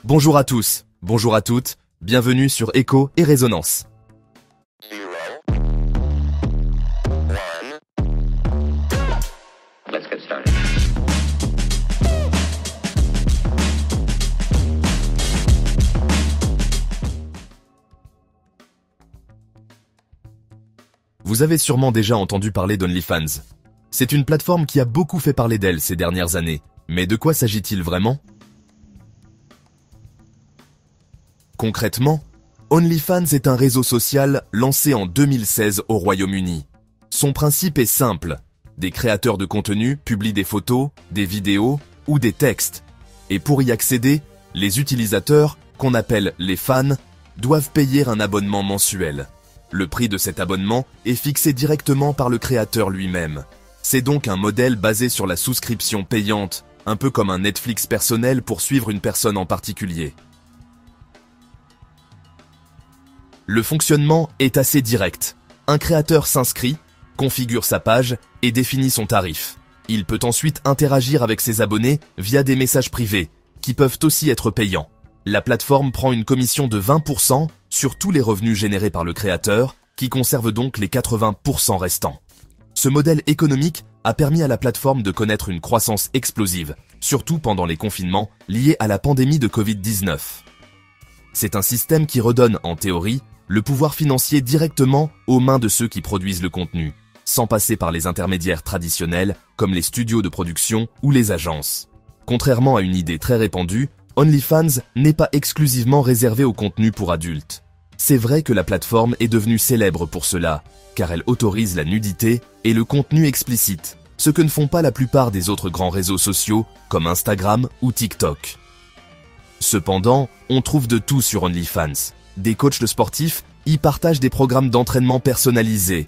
Bonjour à tous, bonjour à toutes, bienvenue sur Écho et Résonance. Let's get started. Vous avez sûrement déjà entendu parler d'OnlyFans. C'est une plateforme qui a beaucoup fait parler d'elle ces dernières années. Mais de quoi s'agit-il vraiment ? Concrètement, OnlyFans est un réseau social lancé en 2016 au Royaume-Uni. Son principe est simple. Des créateurs de contenu publient des photos, des vidéos ou des textes. Et pour y accéder, les utilisateurs, qu'on appelle les fans, doivent payer un abonnement mensuel. Le prix de cet abonnement est fixé directement par le créateur lui-même. C'est donc un modèle basé sur la souscription payante, un peu comme un Netflix personnel pour suivre une personne en particulier. Le fonctionnement est assez direct. Un créateur s'inscrit, configure sa page et définit son tarif. Il peut ensuite interagir avec ses abonnés via des messages privés, qui peuvent aussi être payants. La plateforme prend une commission de 20% sur tous les revenus générés par le créateur, qui conserve donc les 80% restants. Ce modèle économique a permis à la plateforme de connaître une croissance explosive, surtout pendant les confinements liés à la pandémie de Covid-19. C'est un système qui redonne, en théorie, le pouvoir financier directement aux mains de ceux qui produisent le contenu, sans passer par les intermédiaires traditionnels comme les studios de production ou les agences. Contrairement à une idée très répandue, OnlyFans n'est pas exclusivement réservé au contenu pour adultes. C'est vrai que la plateforme est devenue célèbre pour cela, car elle autorise la nudité et le contenu explicite, ce que ne font pas la plupart des autres grands réseaux sociaux comme Instagram ou TikTok. Cependant, on trouve de tout sur OnlyFans. Des coachs sportifs y partagent des programmes d'entraînement personnalisés.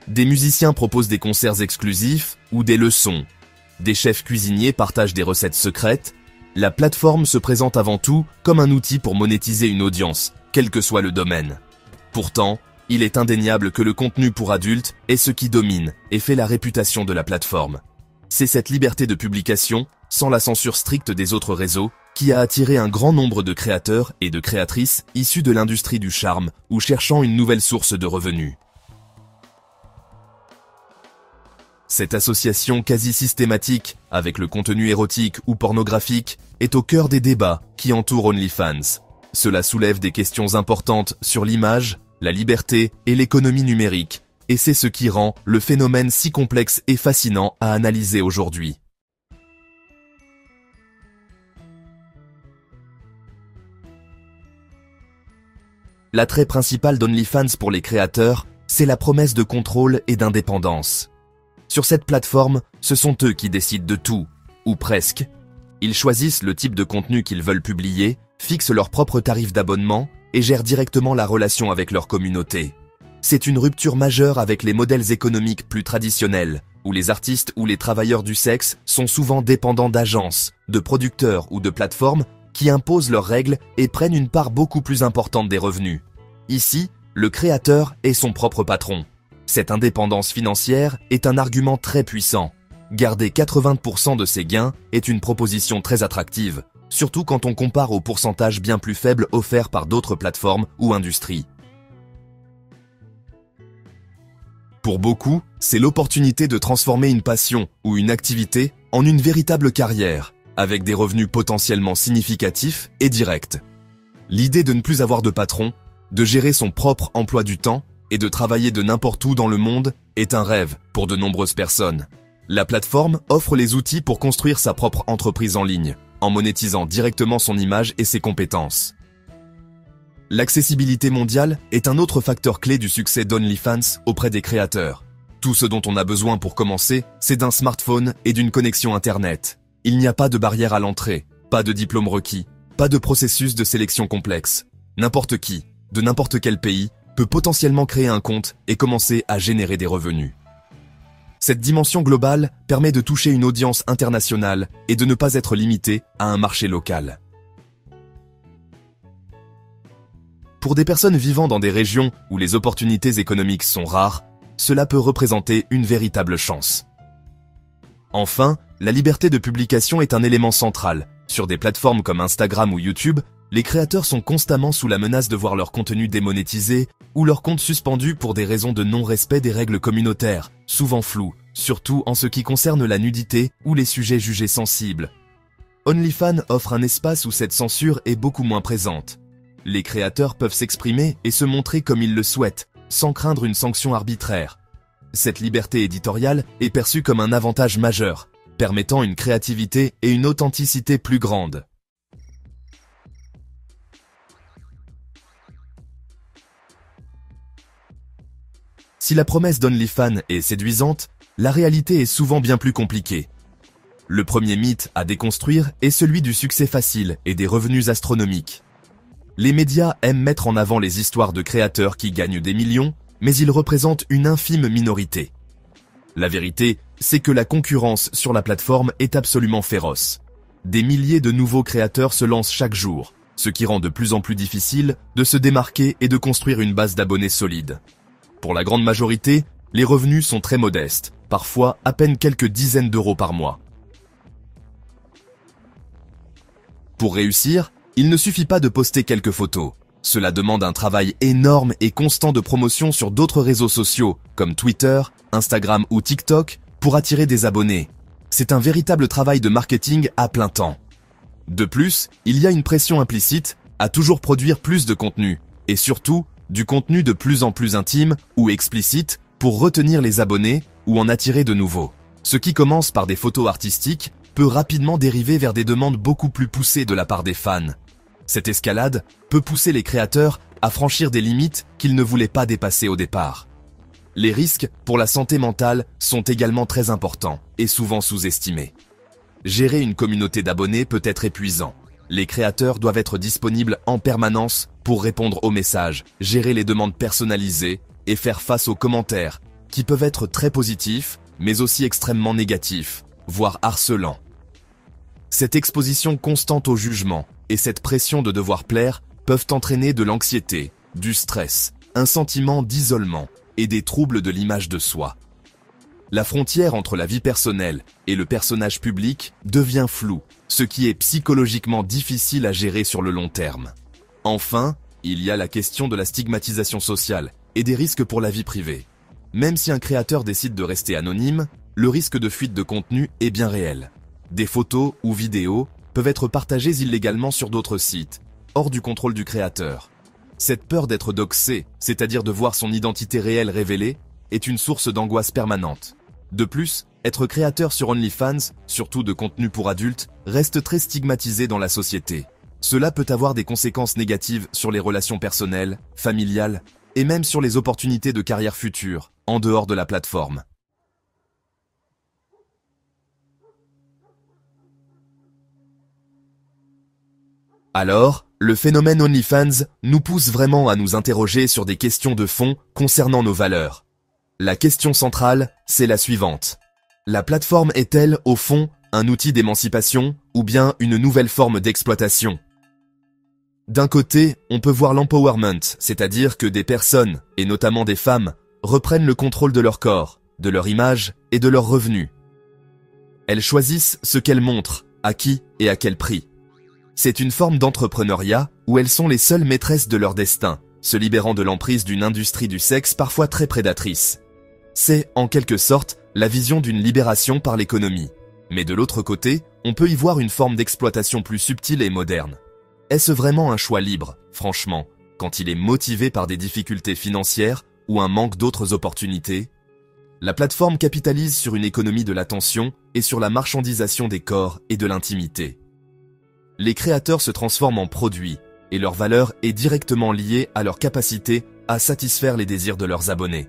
Des musiciens proposent des concerts exclusifs ou des leçons. Des chefs cuisiniers partagent des recettes secrètes. La plateforme se présente avant tout comme un outil pour monétiser une audience, quel que soit le domaine. Pourtant, il est indéniable que le contenu pour adultes est ce qui domine et fait la réputation de la plateforme. C'est cette liberté de publication, sans la censure stricte des autres réseaux, qui a attiré un grand nombre de créateurs et de créatrices issus de l'industrie du charme ou cherchant une nouvelle source de revenus. Cette association quasi systématique avec le contenu érotique ou pornographique est au cœur des débats qui entourent OnlyFans. Cela soulève des questions importantes sur l'image, la liberté et l'économie numérique, et c'est ce qui rend le phénomène si complexe et fascinant à analyser aujourd'hui. L'attrait principal d'OnlyFans pour les créateurs, c'est la promesse de contrôle et d'indépendance. Sur cette plateforme, ce sont eux qui décident de tout, ou presque. Ils choisissent le type de contenu qu'ils veulent publier, fixent leurs propres tarifs d'abonnement et gèrent directement la relation avec leur communauté. C'est une rupture majeure avec les modèles économiques plus traditionnels, où les artistes ou les travailleurs du sexe sont souvent dépendants d'agences, de producteurs ou de plateformes qui imposent leurs règles et prennent une part beaucoup plus importante des revenus. Ici, le créateur est son propre patron. Cette indépendance financière est un argument très puissant. Garder 80% de ses gains est une proposition très attractive, surtout quand on compare aux pourcentages bien plus faibles offerts par d'autres plateformes ou industries. Pour beaucoup, c'est l'opportunité de transformer une passion ou une activité en une véritable carrière, avec des revenus potentiellement significatifs et directs. L'idée de ne plus avoir de patron, de gérer son propre emploi du temps et de travailler de n'importe où dans le monde est un rêve pour de nombreuses personnes. La plateforme offre les outils pour construire sa propre entreprise en ligne, en monétisant directement son image et ses compétences. L'accessibilité mondiale est un autre facteur clé du succès d'OnlyFans auprès des créateurs. Tout ce dont on a besoin pour commencer, c'est d'un smartphone et d'une connexion Internet. Il n'y a pas de barrière à l'entrée, pas de diplôme requis, pas de processus de sélection complexe. N'importe qui, de n'importe quel pays, peut potentiellement créer un compte et commencer à générer des revenus. Cette dimension globale permet de toucher une audience internationale et de ne pas être limité à un marché local. Pour des personnes vivant dans des régions où les opportunités économiques sont rares, cela peut représenter une véritable chance. Enfin, la liberté de publication est un élément central, Sur des plateformes comme Instagram ou YouTube, les créateurs sont constamment sous la menace de voir leur contenu démonétisé ou leur compte suspendu pour des raisons de non-respect des règles communautaires, souvent floues, surtout en ce qui concerne la nudité ou les sujets jugés sensibles. OnlyFans offre un espace où cette censure est beaucoup moins présente. Les créateurs peuvent s'exprimer et se montrer comme ils le souhaitent, sans craindre une sanction arbitraire. Cette liberté éditoriale est perçue comme un avantage majeur, permettant une créativité et une authenticité plus grandes. Si la promesse d'OnlyFans est séduisante, la réalité est souvent bien plus compliquée. Le premier mythe à déconstruire est celui du succès facile et des revenus astronomiques. Les médias aiment mettre en avant les histoires de créateurs qui gagnent des millions, mais ils représentent une infime minorité. La vérité, c'est que la concurrence sur la plateforme est absolument féroce. Des milliers de nouveaux créateurs se lancent chaque jour, ce qui rend de plus en plus difficile de se démarquer et de construire une base d'abonnés solide. Pour la grande majorité, les revenus sont très modestes, parfois à peine quelques dizaines d'euros par mois. Pour réussir, il ne suffit pas de poster quelques photos. Cela demande un travail énorme et constant de promotion sur d'autres réseaux sociaux, comme Twitter, Instagram ou TikTok, pour attirer des abonnés. C'est un véritable travail de marketing à plein temps. De plus, il y a une pression implicite à toujours produire plus de contenu, et surtout, du contenu de plus en plus intime ou explicite pour retenir les abonnés ou en attirer de nouveaux. Ce qui commence par des photos artistiques peut rapidement dériver vers des demandes beaucoup plus poussées de la part des fans. Cette escalade peut pousser les créateurs à franchir des limites qu'ils ne voulaient pas dépasser au départ. Les risques pour la santé mentale sont également très importants et souvent sous-estimés. Gérer une communauté d'abonnés peut être épuisant. Les créateurs doivent être disponibles en permanence pour répondre aux messages, gérer les demandes personnalisées et faire face aux commentaires, qui peuvent être très positifs, mais aussi extrêmement négatifs, voire harcelants. Cette exposition constante au jugement et cette pression de devoir plaire peuvent entraîner de l'anxiété, du stress, un sentiment d'isolement et des troubles de l'image de soi. La frontière entre la vie personnelle et le personnage public devient floue, ce qui est psychologiquement difficile à gérer sur le long terme. Enfin, il y a la question de la stigmatisation sociale et des risques pour la vie privée. Même si un créateur décide de rester anonyme, le risque de fuite de contenu est bien réel. Des photos ou vidéos peuvent être partagées illégalement sur d'autres sites, hors du contrôle du créateur. Cette peur d'être doxé, c'est-à-dire de voir son identité réelle révélée, est une source d'angoisse permanente. De plus, être créateur sur OnlyFans, surtout de contenu pour adultes, reste très stigmatisé dans la société. Cela peut avoir des conséquences négatives sur les relations personnelles, familiales, et même sur les opportunités de carrière futures, en dehors de la plateforme. Alors, le phénomène OnlyFans nous pousse vraiment à nous interroger sur des questions de fond concernant nos valeurs. La question centrale, c'est la suivante. La plateforme est-elle, au fond, un outil d'émancipation ou bien une nouvelle forme d'exploitation? D'un côté, on peut voir l'empowerment, c'est-à-dire que des personnes, et notamment des femmes, reprennent le contrôle de leur corps, de leur image et de leurs revenus. Elles choisissent ce qu'elles montrent, à qui et à quel prix. C'est une forme d'entrepreneuriat où elles sont les seules maîtresses de leur destin, se libérant de l'emprise d'une industrie du sexe parfois très prédatrice. C'est, en quelque sorte, la vision d'une libération par l'économie. Mais de l'autre côté, on peut y voir une forme d'exploitation plus subtile et moderne. Est-ce vraiment un choix libre, franchement, quand il est motivé par des difficultés financières ou un manque d'autres opportunités? La plateforme capitalise sur une économie de l'attention et sur la marchandisation des corps et de l'intimité. Les créateurs se transforment en produits, et leur valeur est directement liée à leur capacité à satisfaire les désirs de leurs abonnés.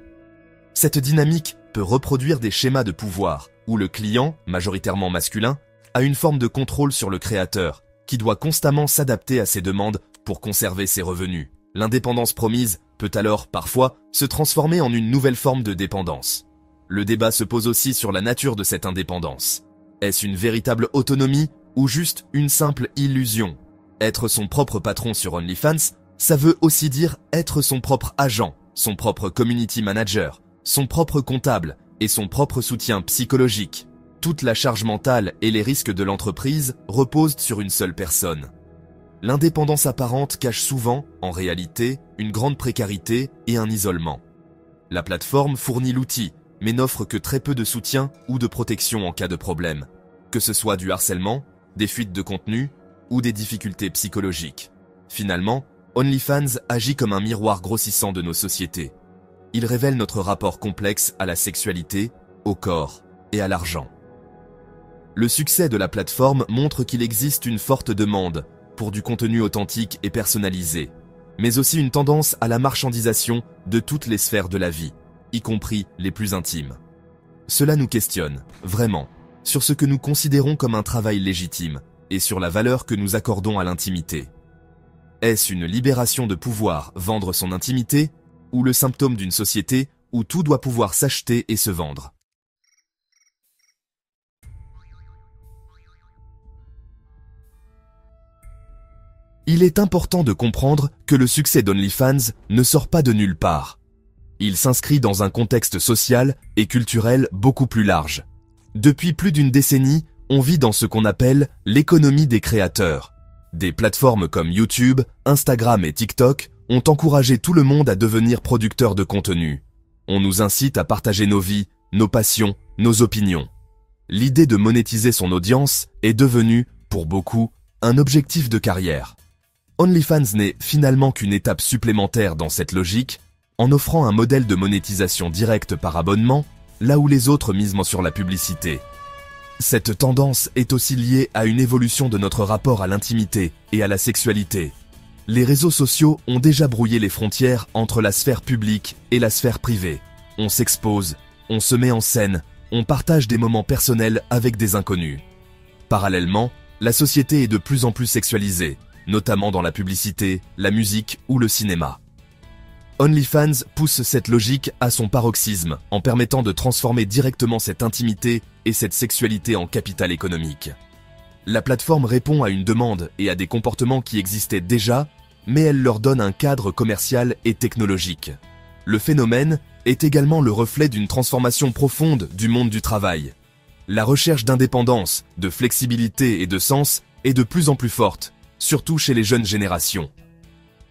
Cette dynamique peut reproduire des schémas de pouvoir, où le client, majoritairement masculin, a une forme de contrôle sur le créateur, qui doit constamment s'adapter à ses demandes pour conserver ses revenus. L'indépendance promise peut alors, parfois, se transformer en une nouvelle forme de dépendance. Le débat se pose aussi sur la nature de cette indépendance. Est-ce une véritable autonomie ou juste une simple illusion? Être son propre patron sur OnlyFans, ça veut aussi dire être son propre agent, son propre community manager, son propre comptable et son propre soutien psychologique. Toute la charge mentale et les risques de l'entreprise reposent sur une seule personne. L'indépendance apparente cache souvent, en réalité, une grande précarité et un isolement. La plateforme fournit l'outil, mais n'offre que très peu de soutien ou de protection en cas de problème, que ce soit du harcèlement, des fuites de contenu ou des difficultés psychologiques. Finalement, OnlyFans agit comme un miroir grossissant de nos sociétés. Il révèle notre rapport complexe à la sexualité, au corps et à l'argent. Le succès de la plateforme montre qu'il existe une forte demande pour du contenu authentique et personnalisé, mais aussi une tendance à la marchandisation de toutes les sphères de la vie, y compris les plus intimes. Cela nous questionne, vraiment, sur ce que nous considérons comme un travail légitime et sur la valeur que nous accordons à l'intimité. Est-ce une libération de pouvoir vendre son intimité ou le symptôme d'une société où tout doit pouvoir s'acheter et se vendre ? Il est important de comprendre que le succès d'OnlyFans ne sort pas de nulle part. Il s'inscrit dans un contexte social et culturel beaucoup plus large. Depuis plus d'une décennie, on vit dans ce qu'on appelle l'économie des créateurs. Des plateformes comme YouTube, Instagram et TikTok ont encouragé tout le monde à devenir producteur de contenu. On nous incite à partager nos vies, nos passions, nos opinions. L'idée de monétiser son audience est devenue, pour beaucoup, un objectif de carrière. OnlyFans n'est finalement qu'une étape supplémentaire dans cette logique, en offrant un modèle de monétisation directe par abonnement, là où les autres misent sur la publicité. Cette tendance est aussi liée à une évolution de notre rapport à l'intimité et à la sexualité. Les réseaux sociaux ont déjà brouillé les frontières entre la sphère publique et la sphère privée. On s'expose, on se met en scène, on partage des moments personnels avec des inconnus. Parallèlement, la société est de plus en plus sexualisée, notamment dans la publicité, la musique ou le cinéma. OnlyFans pousse cette logique à son paroxysme en permettant de transformer directement cette intimité et cette sexualité en capital économique. La plateforme répond à une demande et à des comportements qui existaient déjà, mais elle leur donne un cadre commercial et technologique. Le phénomène est également le reflet d'une transformation profonde du monde du travail. La recherche d'indépendance, de flexibilité et de sens est de plus en plus forte, surtout chez les jeunes générations.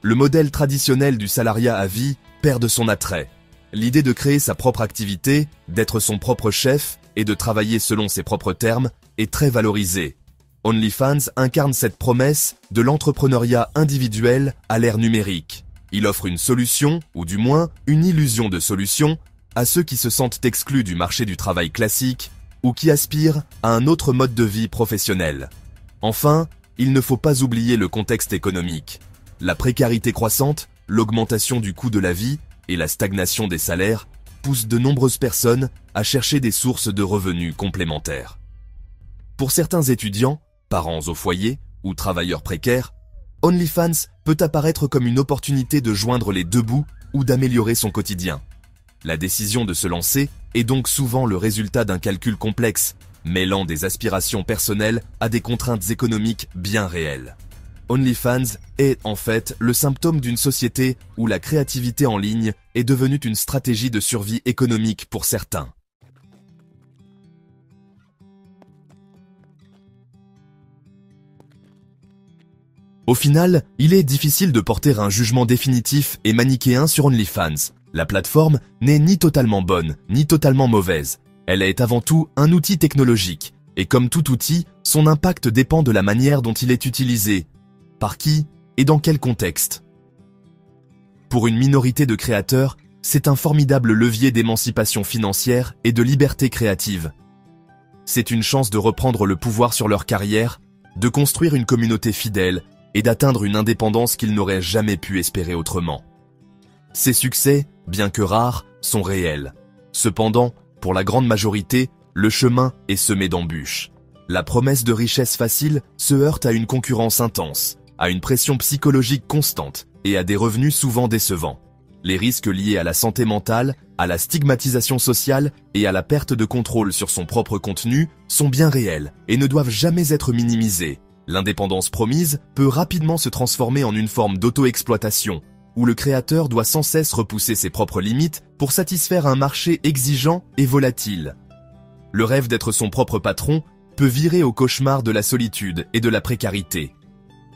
Le modèle traditionnel du salariat à vie perd de son attrait. L'idée de créer sa propre activité, d'être son propre chef et de travailler selon ses propres termes est très valorisée. OnlyFans incarne cette promesse de l'entrepreneuriat individuel à l'ère numérique. Il offre une solution, ou du moins une illusion de solution, à ceux qui se sentent exclus du marché du travail classique ou qui aspirent à un autre mode de vie professionnel. Enfin, il ne faut pas oublier le contexte économique. La précarité croissante, l'augmentation du coût de la vie et la stagnation des salaires poussent de nombreuses personnes à chercher des sources de revenus complémentaires. Pour certains étudiants, parents au foyer ou travailleurs précaires, OnlyFans peut apparaître comme une opportunité de joindre les deux bouts ou d'améliorer son quotidien. La décision de se lancer est donc souvent le résultat d'un calcul complexe, mêlant des aspirations personnelles à des contraintes économiques bien réelles. OnlyFans est en fait le symptôme d'une société où la créativité en ligne est devenue une stratégie de survie économique pour certains. Au final, il est difficile de porter un jugement définitif et manichéen sur OnlyFans. La plateforme n'est ni totalement bonne, ni totalement mauvaise. Elle est avant tout un outil technologique, et comme tout outil, son impact dépend de la manière dont il est utilisé, par qui et dans quel contexte. Pour une minorité de créateurs, c'est un formidable levier d'émancipation financière et de liberté créative. C'est une chance de reprendre le pouvoir sur leur carrière, de construire une communauté fidèle et d'atteindre une indépendance qu'ils n'auraient jamais pu espérer autrement. Ces succès, bien que rares, sont réels. Cependant, pour la grande majorité, le chemin est semé d'embûches. La promesse de richesse facile se heurte à une concurrence intense, à une pression psychologique constante et à des revenus souvent décevants. Les risques liés à la santé mentale, à la stigmatisation sociale et à la perte de contrôle sur son propre contenu sont bien réels et ne doivent jamais être minimisés. L'indépendance promise peut rapidement se transformer en une forme d'auto-exploitation, où le créateur doit sans cesse repousser ses propres limites pour satisfaire un marché exigeant et volatile. Le rêve d'être son propre patron peut virer au cauchemar de la solitude et de la précarité.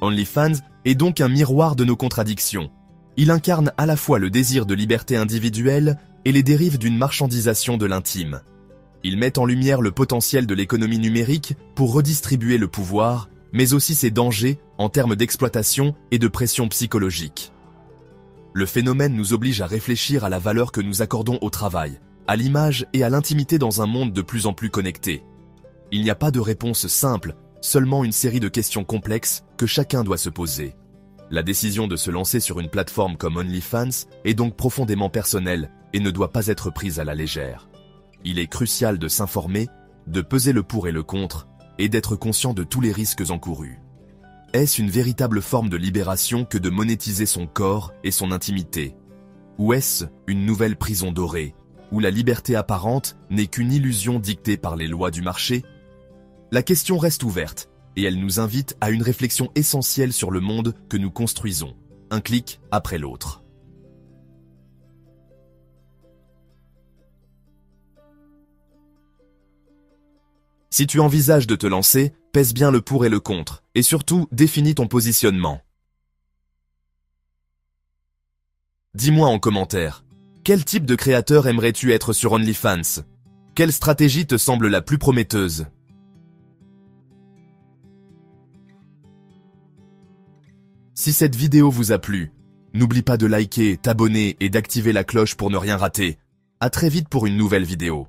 OnlyFans est donc un miroir de nos contradictions. Il incarne à la fois le désir de liberté individuelle et les dérives d'une marchandisation de l'intime. Il met en lumière le potentiel de l'économie numérique pour redistribuer le pouvoir, mais aussi ses dangers en termes d'exploitation et de pression psychologique. Le phénomène nous oblige à réfléchir à la valeur que nous accordons au travail, à l'image et à l'intimité dans un monde de plus en plus connecté. Il n'y a pas de réponse simple, seulement une série de questions complexes que chacun doit se poser. La décision de se lancer sur une plateforme comme OnlyFans est donc profondément personnelle et ne doit pas être prise à la légère. Il est crucial de s'informer, de peser le pour et le contre, et d'être conscient de tous les risques encourus. Est-ce une véritable forme de libération que de monétiser son corps et son intimité? Ou est-ce une nouvelle prison dorée, où la liberté apparente n'est qu'une illusion dictée par les lois du marché? La question reste ouverte, et elle nous invite à une réflexion essentielle sur le monde que nous construisons, un clic après l'autre. Si tu envisages de te lancer, pèse bien le pour et le contre, et surtout, définis ton positionnement. Dis-moi en commentaire, quel type de créateur aimerais-tu être sur OnlyFans? Quelle stratégie te semble la plus prometteuse? Si cette vidéo vous a plu, n'oublie pas de liker, t'abonner et d'activer la cloche pour ne rien rater. À très vite pour une nouvelle vidéo.